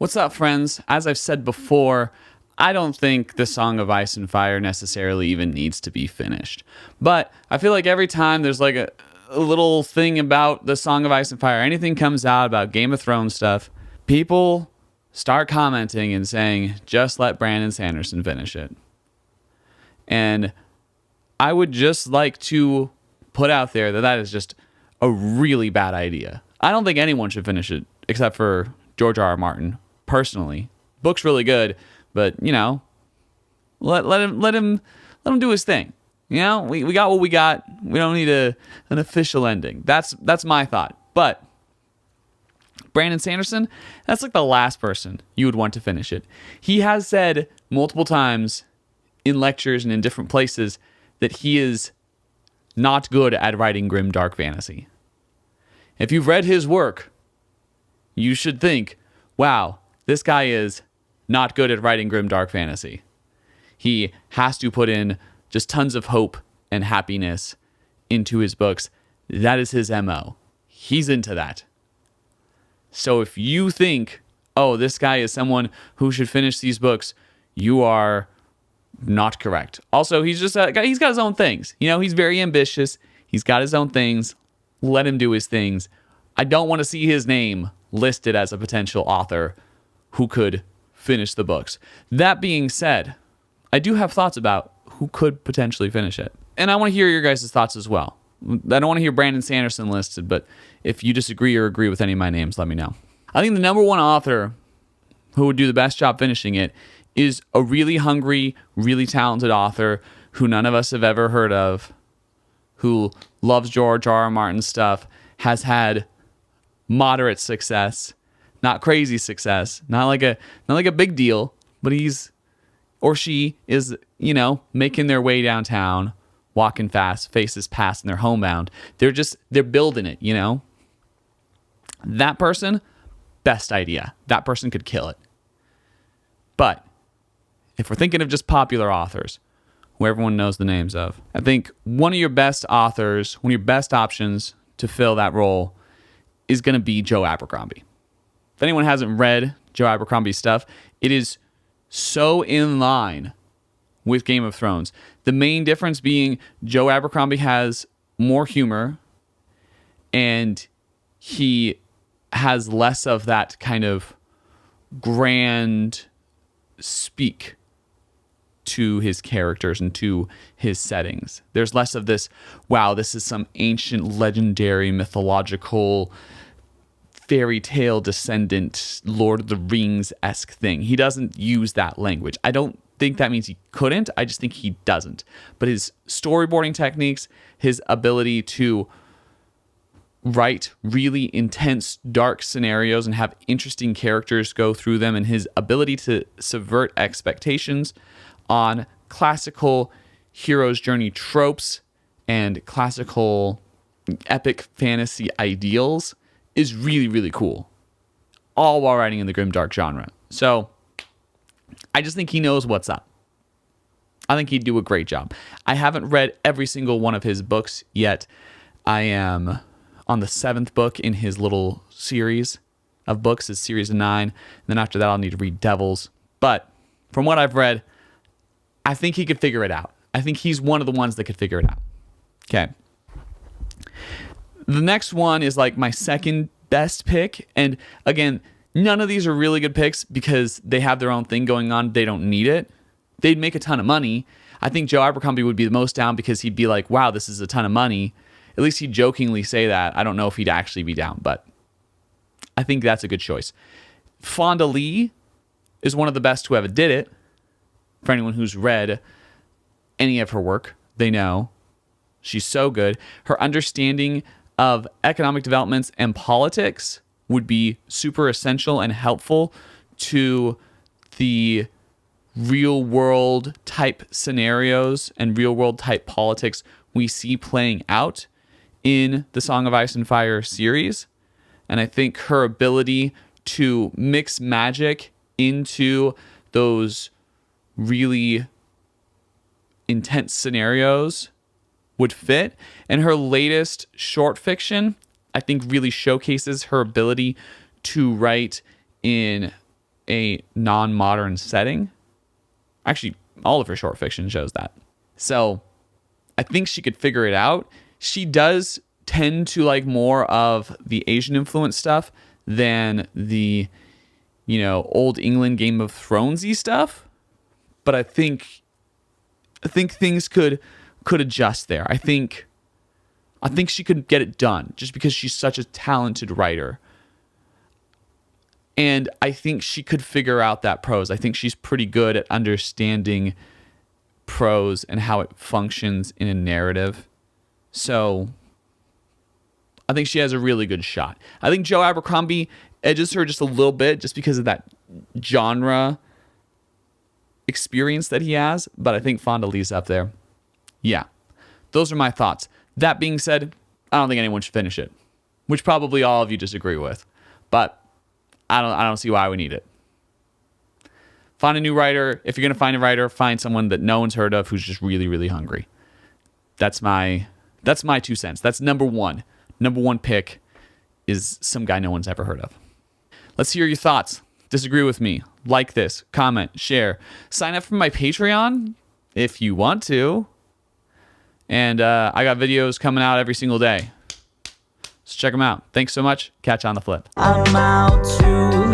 What's up, friends? As I've said before, I don't think the Song of Ice and Fire necessarily even needs to be finished. But I feel like every time there's like a little thing about the Song of Ice and Fire, anything comes out about Game of Thrones stuff, people start commenting and saying, just let Brandon Sanderson finish it. And I would just like to put out there that is just a really bad idea. I don't think anyone should finish it except for George R.R. Martin. Personally, book's really good, but let him do his thing. We got what we got. We don't need an official ending. That's my thought. But Brandon Sanderson, that's like the last person you would want to finish it. He has said multiple times in lectures and in different places that he is not good at writing grim dark fantasy. If you've read his work, you should think, wow, this guy is not good at writing grim dark fantasy. He has to put in just tons of hope and happiness into his books. That is his MO. He's into that. So if you think, oh, this guy is someone who should finish these books, you are not correct. Also, he's just he's got his own things. He's very ambitious. He's got his own things. Let him do his things. I don't want to see his name listed as a potential author who could finish the books. That being said, I do have thoughts about who could potentially finish it. And I want to hear your guys' thoughts as well. I don't want to hear Brandon Sanderson listed, but if you disagree or agree with any of my names, let me know. I think the number one author who would do the best job finishing it is a really hungry, really talented author who none of us have ever heard of, who loves George R.R. Martin stuff, has had moderate success, not crazy success, not like a big deal, but he's or she is, making their way downtown, walking fast, faces past, and they're homebound. They're building it, That person, best idea. That person could kill it. But if we're thinking of just popular authors, who everyone knows the names of, I think one of your best authors, one of your best options to fill that role is going to be Joe Abercrombie. If anyone hasn't read Joe Abercrombie's stuff, it is so in line with Game of Thrones. The main difference being Joe Abercrombie has more humor and he has less of that kind of grand speak to his characters and to his settings. There's less of this, wow, this is some ancient, legendary, mythological, fairy tale descendant, Lord of the Rings-esque thing. He doesn't use that language. I don't think that means he couldn't. I just think he doesn't. But his storyboarding techniques, his ability to write really intense, dark scenarios and have interesting characters go through them, and his ability to subvert expectations on classical hero's journey tropes and classical epic fantasy ideals is really, really cool. All while writing in the grimdark genre. So I just think he knows what's up. I think he'd do a great job. I haven't read every single one of his books yet. I am on the 7th book in his little series of books, his series of 9. And then after that, I'll need to read Devils. But from what I've read, I think he could figure it out. I think he's one of the ones that could figure it out. Okay. The next one is like my second best pick. And again, none of these are really good picks because they have their own thing going on. They don't need it. They'd make a ton of money. I think Joe Abercrombie would be the most down because he'd be like, wow, this is a ton of money. At least he'd jokingly say that. I don't know if he'd actually be down, but I think that's a good choice. Fonda Lee is one of the best who ever did it. For anyone who's read any of her work, they know she's so good. Her understanding of economic developments and politics would be super essential and helpful to the real world type scenarios and real world type politics we see playing out in the Song of Ice and Fire series. And I think her ability to mix magic into those really intense scenarios would fit. And her latest short fiction, I think, really showcases her ability to write in a non-modern setting. Actually, all of her short fiction shows that. So I think she could figure it out. She does tend to like more of the Asian influence stuff than the, old England Game of Thronesy stuff. But I think things could adjust there. I think she could get it done just because she's such a talented writer. And I think she could figure out that prose. I think she's pretty good at understanding prose and how it functions in a narrative. So I think she has a really good shot. I think Joe Abercrombie edges her just a little bit just because of that genre experience that he has. But I think Fonda Lee's up there. Yeah, those are my thoughts. That being said, I don't think anyone should finish it, which probably all of you disagree with. But I don't see why we need it. Find a new writer. If you're going to find a writer, find someone that no one's heard of who's just really, really hungry. That's my 2 cents. That's number one. Number one pick is some guy no one's ever heard of. Let's hear your thoughts. Disagree with me. Like this. Comment. Share. Sign up for my Patreon if you want to. And I got videos coming out every single day. So check them out. Thanks so much. Catch you on the flip. I'm out to